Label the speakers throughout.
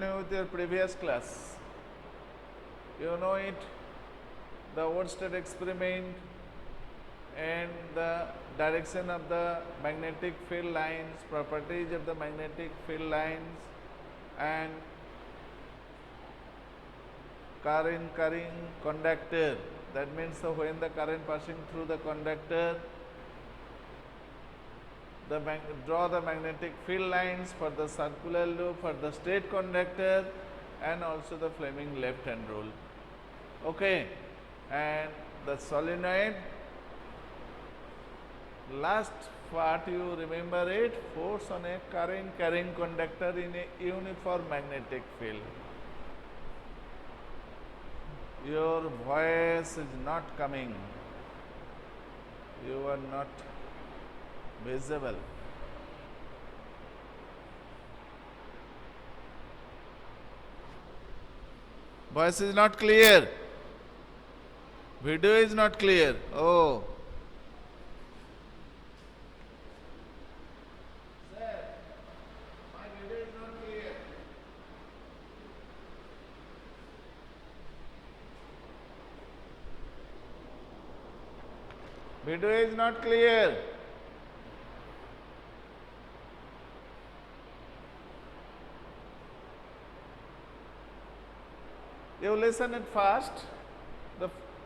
Speaker 1: continue with your previous class. You know it, the Oersted experiment and the direction of the magnetic field lines, properties of the magnetic field lines, and current carrying conductor. That means when the current passing through the conductor, draw the magnetic field lines for the circular loop, for the straight conductor, and also the Fleming left hand rule. Okay, and the solenoid, last part you remember it, force on a current carrying conductor in a uniform magnetic field. Your voice is not coming, you are not visible. Voice is not clear. Video is not clear. Oh. Sir, my video is not clear. Video is not clear. You listen it fast.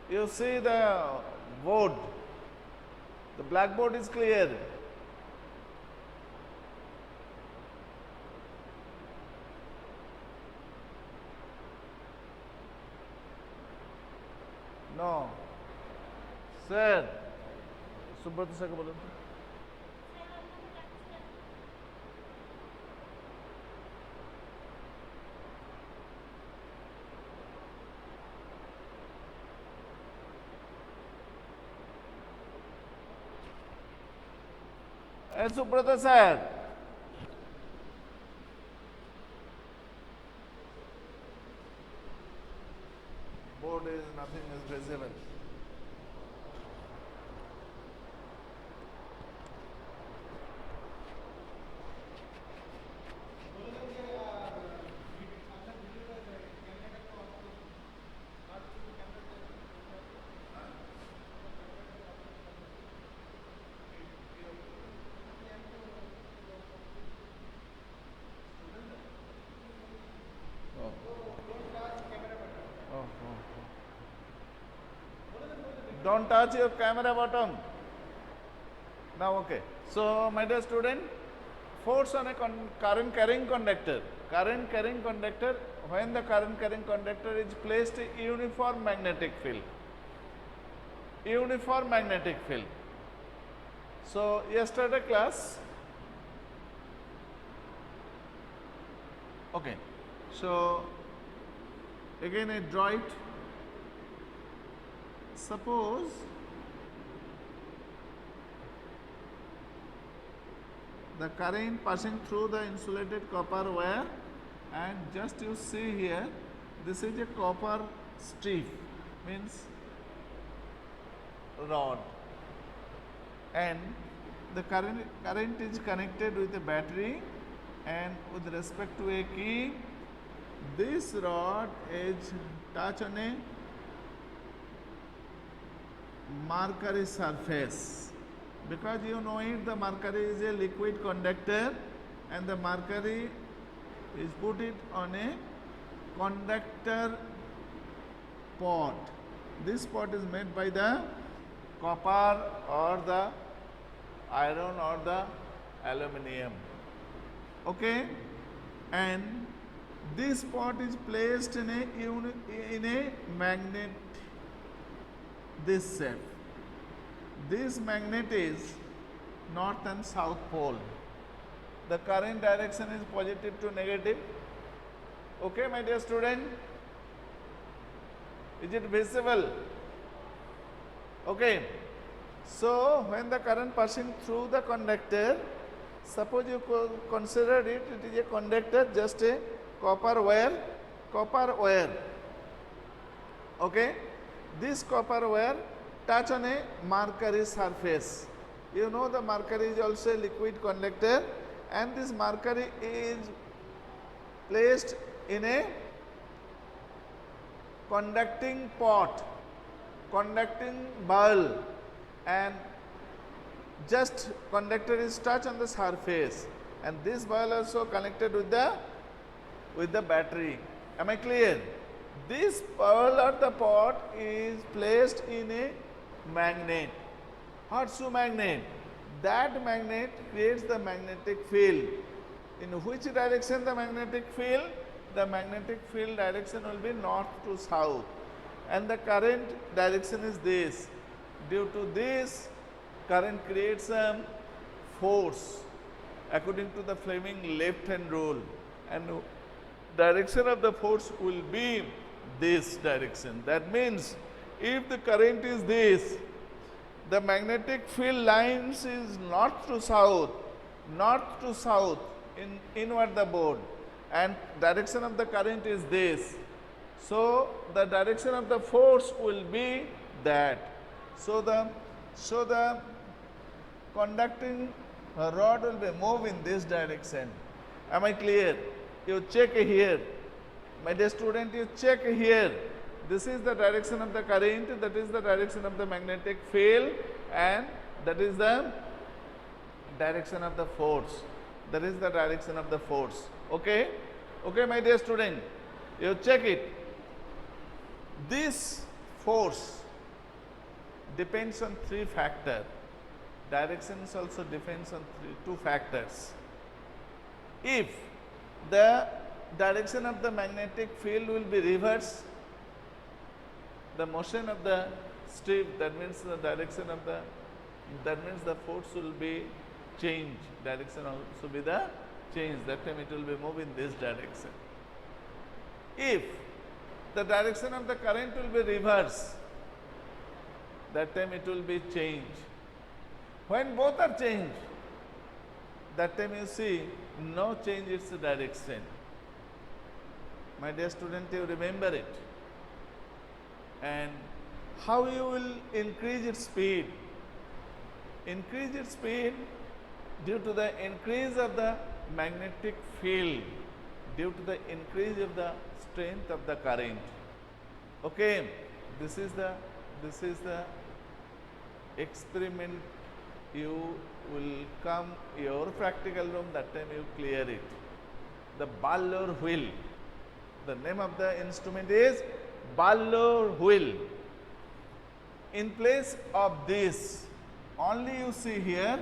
Speaker 1: You see the board. The blackboard is clear. No. Sir. Subrata sir को बोलो. Subrata sir. Board is nothing is visible. Don't touch your camera button. Now, okay. So, my dear student, force on a current carrying conductor. Current carrying conductor, when the current carrying conductor is placed in uniform magnetic field. Uniform magnetic field. So, yesterday class. Okay. So, again I draw it. Suppose the current passing through the insulated copper wire, and just you see here, this is a copper strip, means rod, and the current is connected with a battery, and with respect to a key, this rod is touch on a mercury surface, because you know it, the mercury is a liquid conductor, and the mercury is put it on a conductor pot. This pot is made by the copper or the iron or the aluminium. Okay, and this pot is placed in a magnet, this shape. This magnet is north and south pole. The current direction is positive to negative. Okay, my dear student, is it visible? Okay, so when the current passing through the conductor, suppose you consider it is a conductor, just a copper wire. Okay, this copper wire touch on a mercury surface. You know the mercury is also a liquid conductor, and this mercury is placed in a conducting pot, conducting bowl, and just conductor is touch on the surface, and this bowl also connected with the battery. Am I clear? This bowl or the pot is placed in a magnet, hot shoe magnet. That magnet creates the magnetic field. In which direction the magnetic field? The magnetic field direction will be north to south, and the current direction is this. Due to this, current creates a force according to the Fleming left hand rule, and direction of the force will be this direction. That means if the current is this, the magnetic field lines is north to south in inward the board, and direction of the current is this. So the direction of the force will be that. So the conducting rod will be moved in this direction. Am I clear? You check here. My dear student, you check here. This is the direction of the current, that is the direction of the magnetic field, and that is the direction of the force. That is the direction of the force. Okay? Okay, my dear student, you check it. This force depends on three factors. Directions also depends on two factors. If the direction of the magnetic field will be reversed, the motion of the strip, that means the direction of the, that means the force will be changed. Direction also be the change. That time it will be moved in this direction. If the direction of the current will be reversed, that time it will be changed. When both are changed, that time you see no change its direction. My dear student, you remember it. And how you will increase its speed? Increase its speed due to the increase of the magnetic field, due to the increase of the strength of the current. Okay, this is the experiment. You will come your practical room, that time you clear it. The ball or wheel. The name of the instrument is ball or wheel. In place of this, only you see here,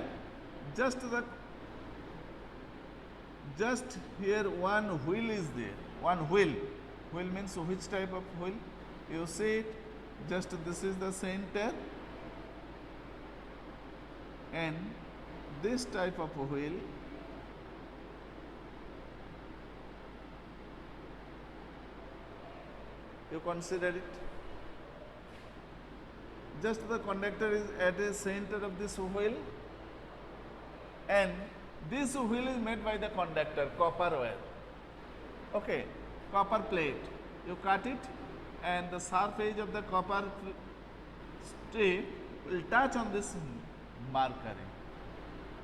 Speaker 1: just here one wheel is there. One wheel. Wheel means which type of wheel? You see it, just this is the center, and this type of wheel you consider it. Just the conductor is at the center of this wheel, and this wheel is made by the conductor, copper wire. Okay, copper plate. You cut it, and the sharp edge of the copper strip will touch on this mercury.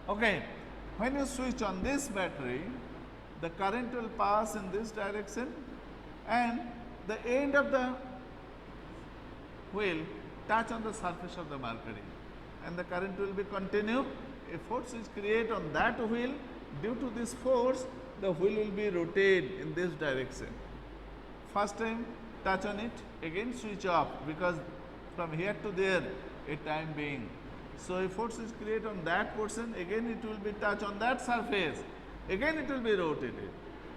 Speaker 1: Okay, when you switch on this battery, the current will pass in this direction, and the end of the wheel touch on the surface of the mercury, and the current will be continue. A force is created on that wheel. Due to this force, the wheel will be rotated in this direction. First time touch on it, again switch off, because from here to there a time being. So a force is created on that portion, again it will be touch on that surface, again it will be rotated.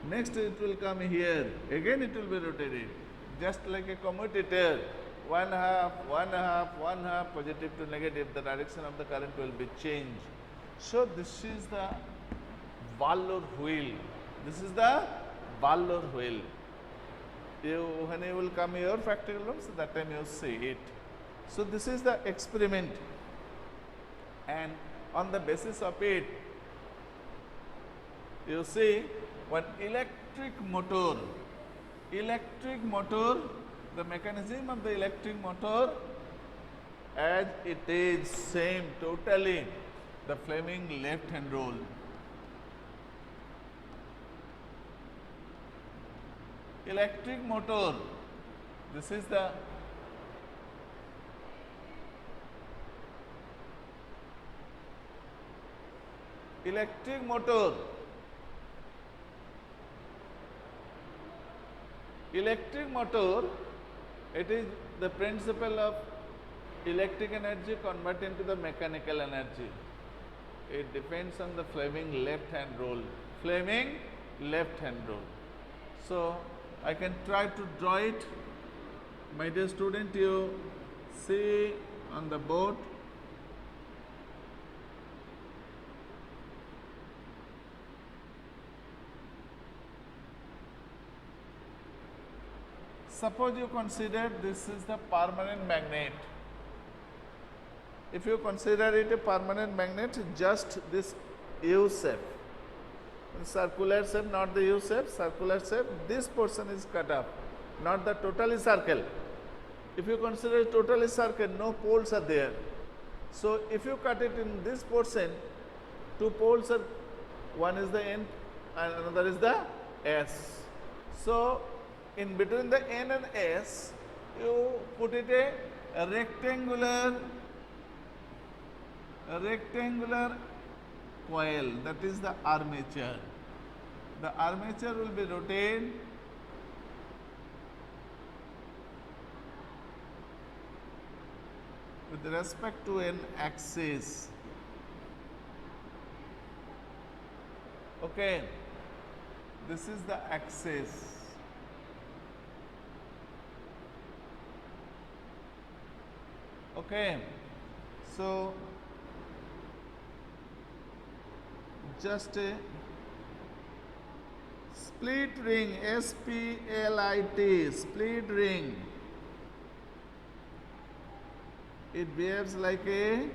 Speaker 1: Next it will come here, again it will be rotated. Just like a commutator, one half, positive to negative, the direction of the current will be changed. So this is the ball or wheel. This is the ball or wheel. When you will come your practical rooms, that time you see it. So this is the experiment, and on the basis of it, you see one electric motor, the mechanism of the electric motor as it is same totally the Fleming left hand rule. electric motor. This is the electric motor. Electric motor, it is the principle of electric energy converted into the mechanical energy. It depends on the Fleming left hand rule. Fleming left hand rule. So I can try to draw it. My dear student, you see on the board. Suppose you consider this is the permanent magnet. If you consider it a permanent magnet, just this U shape, circular shape, not the U shape, circular shape, this portion is cut off, not the totally circle. If you consider it totally circle, no poles are there. So if you cut it in this portion, two poles are, one is the N and another is the S. So in between the N and S, you put it a rectangular coil, that is the armature. The armature will be rotated with respect to an axis. Okay, this is the axis. Okay, so just a split ring, S-P-L-I-T, split ring. It behaves like a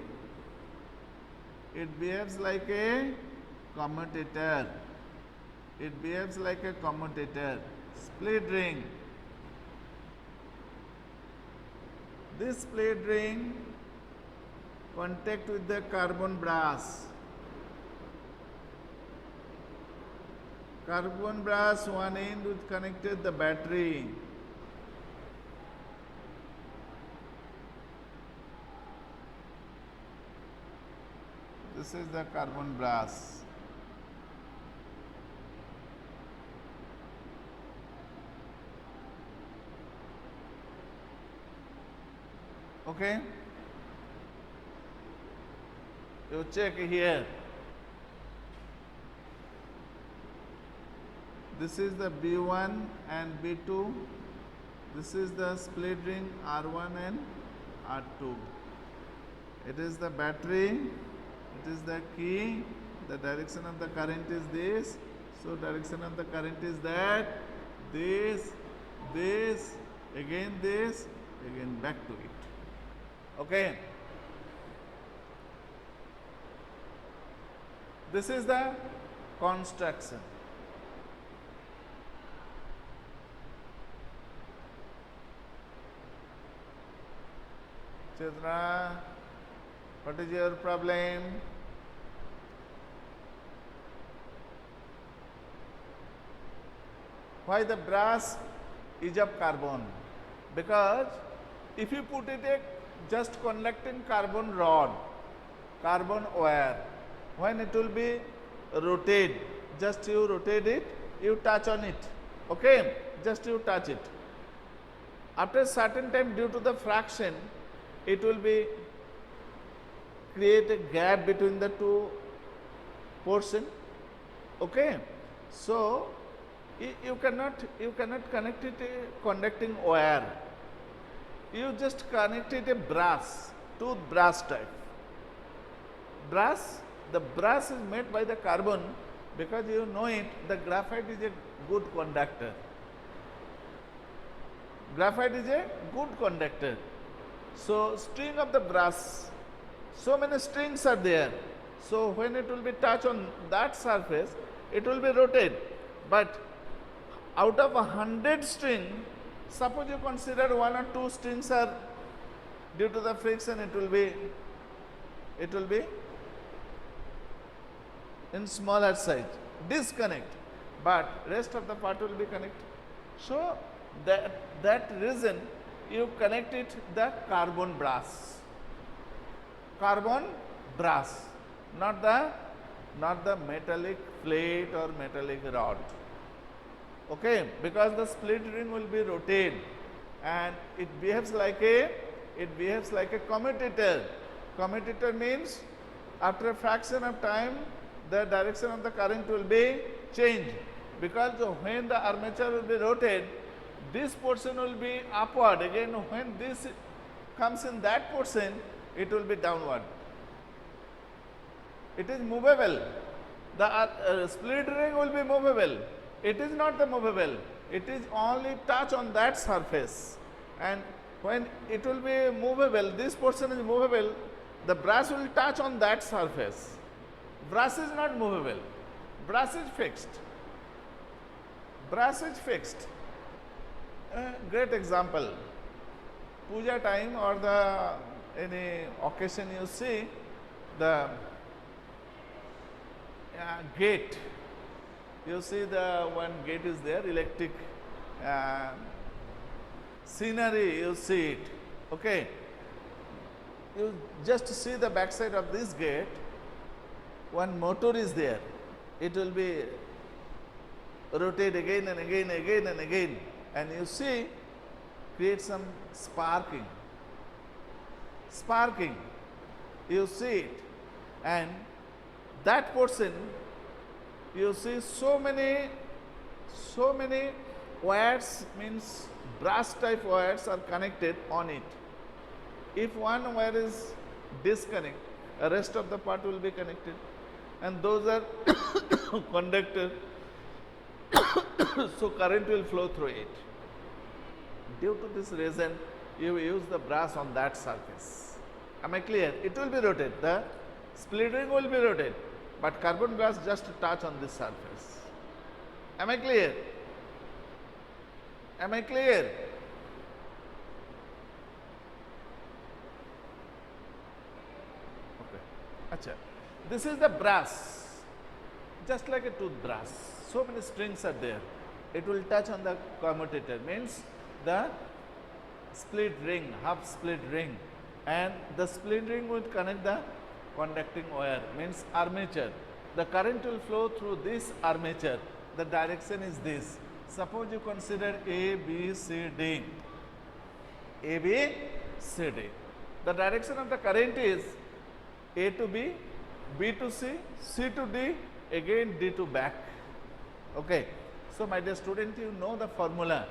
Speaker 1: commutator. It behaves like a commutator. Split ring. This split ring contact with the carbon brass. Carbon brass, one end with connected the battery. This is the carbon brass. Okay, you check here. This is the B1 and B2. This is the split ring R1 and R2. It is the battery. It is the key. The direction of the current is this. So direction of the current is that. This, again back to it. Okay. This is the construction. Chitra, what is your problem? Why the brass is of carbon? Because if you put it a just conducting carbon rod, carbon wire, when it will be rotated, just you rotate it, you touch on it, okay, just you touch it. After a certain time, due to the friction, it will be create a gap between the two portion, okay. So you cannot connect it a conducting wire. You just connect it a brass, tooth brass type. Brass, the brass is made by the carbon, because you know it, the graphite is a good conductor. Graphite is a good conductor. So string of the brass, so many strings are there. So when it will be touched on that surface, it will be rotated. But out of 100 strings, suppose you consider 1 or 2 strings are due to the friction, it will be in smaller size, disconnect, but rest of the part will be connected. So that reason you connect it the carbon brass. Carbon brass, not the metallic plate or metallic rod. Okay, because the split ring will be rotated and it behaves like a commutator. Commutator means after a fraction of time the direction of the current will be changed, because when the armature will be rotated, this portion will be upward. Again, when this comes in that portion, it will be downward. It is movable. The split ring will be movable. It is not the movable. It is only touch on that surface. And when it will be movable, this portion is movable, the brass will touch on that surface. Brass is not movable. Brass is fixed. Brass is fixed. Great example. Puja time or the any occasion you see the gate. You see the one gate is there, electric scenery, you see it. Okay. You just see the backside of this gate, one motor is there. It will be rotate again and again, again and again, and you see create some sparking. Sparking, you see it, and that portion you see so many wires, means brass type wires are connected on it. If one wire is disconnected, the rest of the part will be connected, and those are conductor. So current will flow through it. Due to this reason, you use the brass on that surface. Am I clear? It will be rotated. The split ring will be rotated, but carbon brass just touch on this surface. Am I clear? Am I clear? Achha. This is the brass, just like a toothbrush. So many strings are there. It will touch on the commutator, means the split ring, half split ring, and the split ring will connect the conducting wire, means armature. The current will flow through this armature. The direction is this. Suppose you consider A, B, C, D. A, B, C, D. The direction of the current is A to B, B to C, C to D, again D to back. Okay. So, my dear student, you know the formula.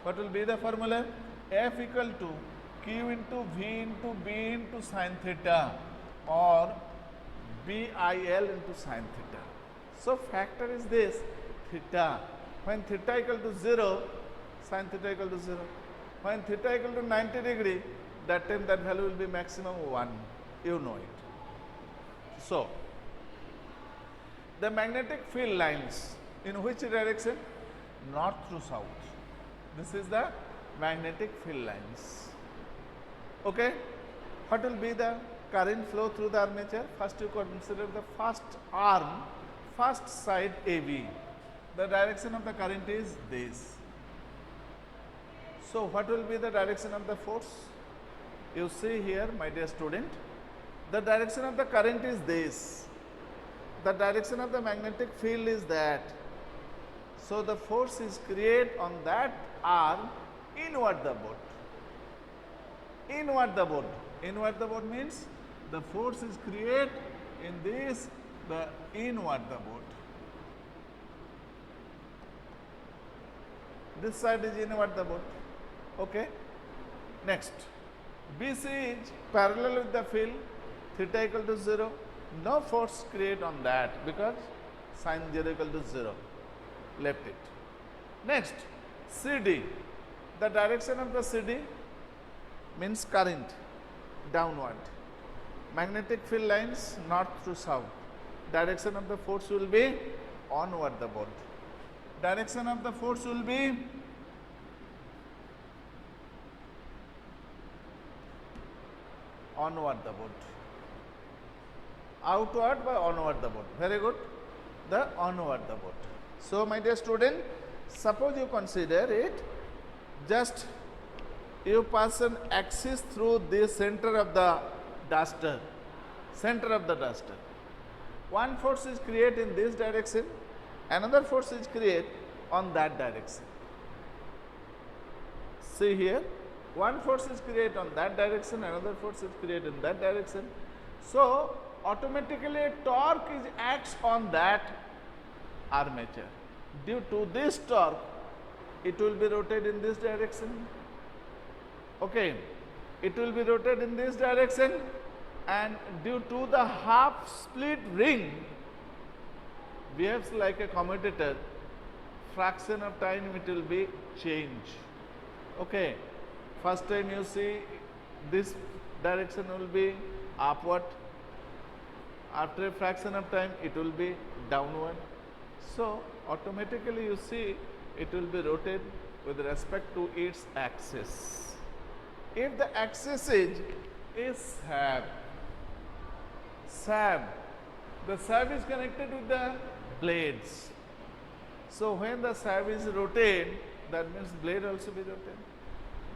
Speaker 1: What will be the formula? F equal to Q into V into B into sin theta, or BIL into sin theta. So, factor is this theta. When theta equal to 0, sin theta equal to 0. When theta equal to 90 degree, that time that value will be maximum 1. You know it. So, the magnetic field lines in which direction? North to south. This is the magnetic field lines. Okay. What will be the current flow through the armature? First you consider the first arm, first side AB. The direction of the current is this. So, what will be the direction of the force? You see here, my dear student, the direction of the current is this. The direction of the magnetic field is that. So, the force is created on that arm inward the boat. Inward the boat. Inward the boat means the force is created in this, the inward the boat. This side is inward the boat. Okay. Next, BC is parallel with the field, theta equal to 0. No force created on that because sin 0 equal to 0. Left it. Next, CD. The direction of the CD means current downward. Magnetic field lines north to south. Direction of the force will be onward the boat. Direction of the force will be onward the boat. Outward by onward the boat. Very good. The onward the boat. So, my dear student, Suppose you consider it, just you pass an axis through the center of the duster, One force is created in this direction, another force is created on that direction. See here, one force is created on that direction, another force is created in that direction. So automatically torque is acts on that armature. Due to this torque, it will be rotated in this direction. Okay, it will be rotated in this direction, and due to the half split ring behaves like a commutator, fraction of time it will be changed. Okay, first time you see this direction will be upward, after a fraction of time it will be downward. So automatically you see it will be rotated with respect to its axis. If the axis is sab, the sab is connected with the blades. So when the sab is rotated, that means blade also be rotated.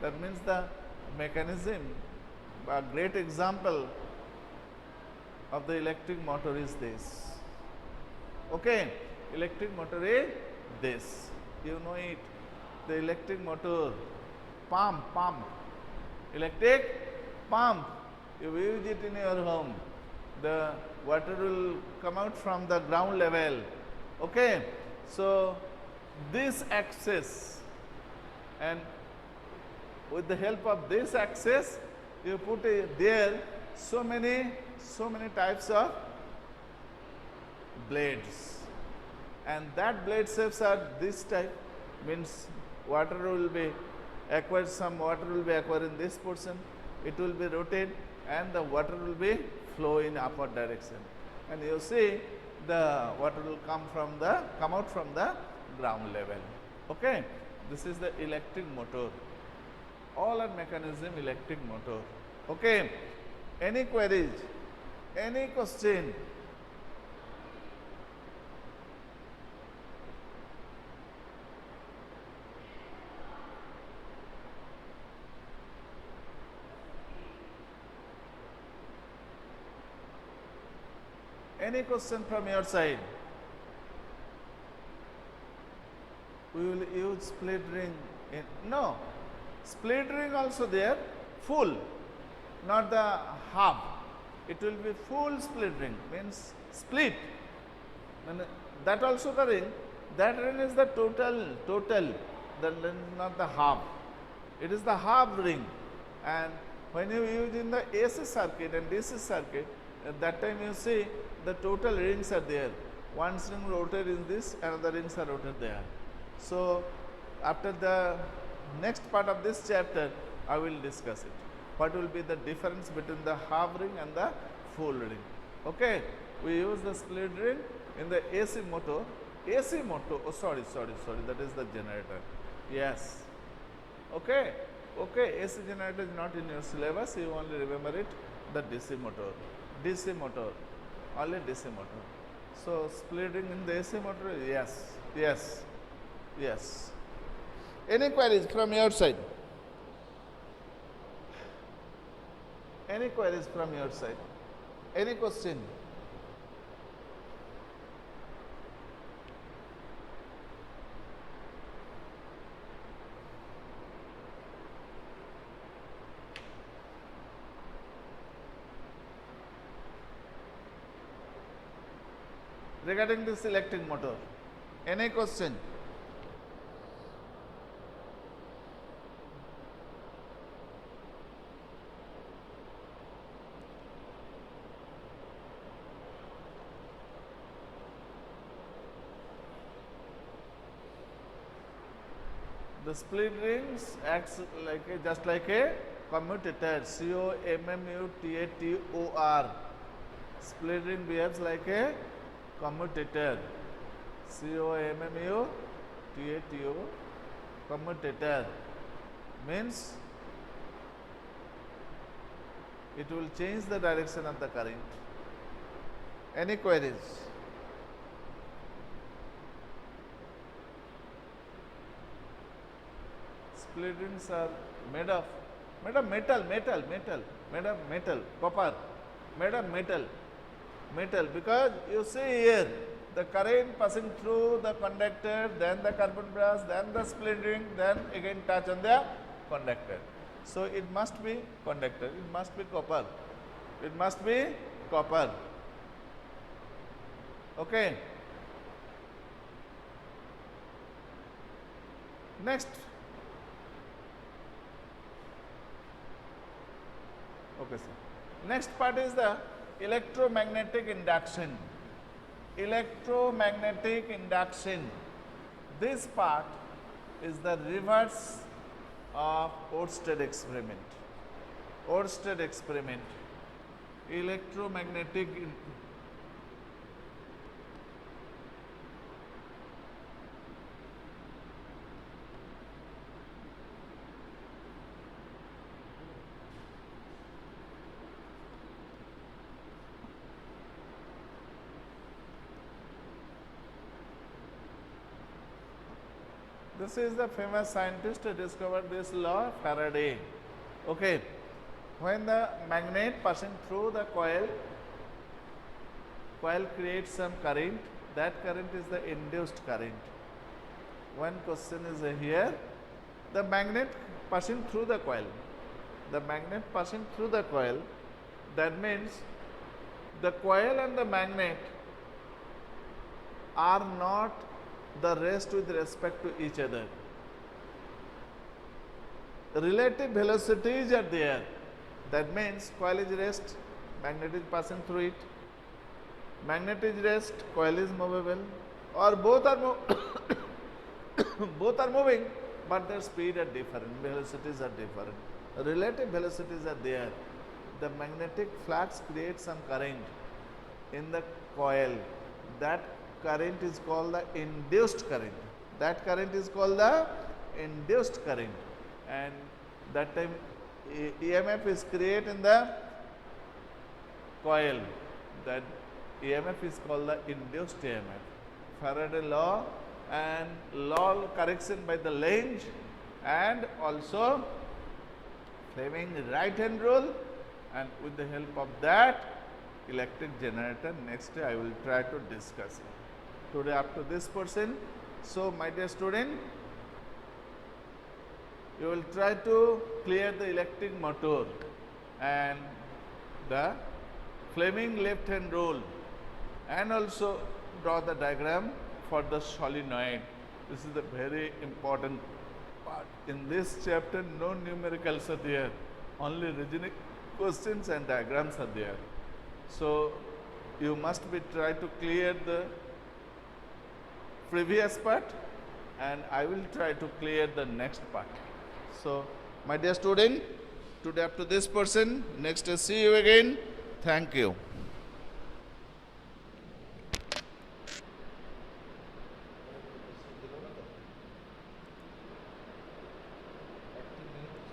Speaker 1: That means the mechanism, a great example of the electric motor is this. Okay, electric motor is this. You know it. The electric motor, pump, electric pump. You use it in your home. The water will come out from the ground level. Okay, so this axis, and with the help of this axis, you put there so many types of blades, and that blade shapes are this type. Means water will be acquired, some water will be acquired in this portion, it will be rotated, and the water will be flow in upward direction, and you see the water will come out from the ground level. Okay, this is the electric motor. All are mechanism electric motor. Okay, any queries, any question? Any question from your side? We will use split ring. No, split ring also there, full, not the half. It will be full split ring, means split. And that also the ring. That ring is the total. That ring is not the half. It is the half ring. And when you use in the AC circuit and DC circuit, at that time you see the total rings are there. One ring rotated in this, another rings are rotated there. So after the next part of this chapter, I will discuss it. What will be the difference between the half ring and the full ring? Okay, we use the split ring in the AC motor. Oh, sorry, that is the generator. Yes. Okay, AC generator is not in your syllabus. You only remember it. The DC motor, only DC motor. So split ring in the AC motor. Yes. Any queries from your side? Any queries from your side? Any question? Regarding this electric motor, any question? The split rings acts just like a commutator. commutator. Split ring behaves like a commutator. commutator means it will change the direction of the current. Any queries? split rings are made of metal, copper, metal, because you see here the current passing through the conductor, then the carbon brass, then the split ring, then again touch on the conductor. So it must be conductor, it must be copper, it must be copper. Okay. Next. Okay, sir. Next part is the electromagnetic induction. Electromagnetic induction. This part is the reverse of Oersted experiment. Oersted experiment. Electromagnetic This is the famous scientist who discovered this law, Faraday. Okay. When the magnet passing through the coil creates some current, that current is the induced current. One question is here, the magnet passing through the coil. The magnet passing through the coil, that means the coil and the magnet are not the rest with respect to each other. Relative velocities are there. That means coil is rest, magnet is passing through it. Magnet is rest, coil is movable, or both are both are moving, but their speed are different, velocities are different. Relative velocities are there. The magnetic flux creates some current in the coil. That current is called the induced current. That current is called the induced current, and that time EMF is created in the coil. That EMF is called the induced EMF. Faraday law and law correction by the Lenz, and also Fleming right hand rule, and with the help of that electric generator, next day I will try to discuss it. Today up to this portion. So my dear student, you will try to clear the electric motor and the Fleming left hand rule, and also draw the diagram for the solenoid. This is the very important part. In this chapter, no numericals are there, only reasoning questions and diagrams are there. So you must be try to clear the previous part, and I will try to clear the next part. So my dear student, today up to this portion, next see you again. Thank you.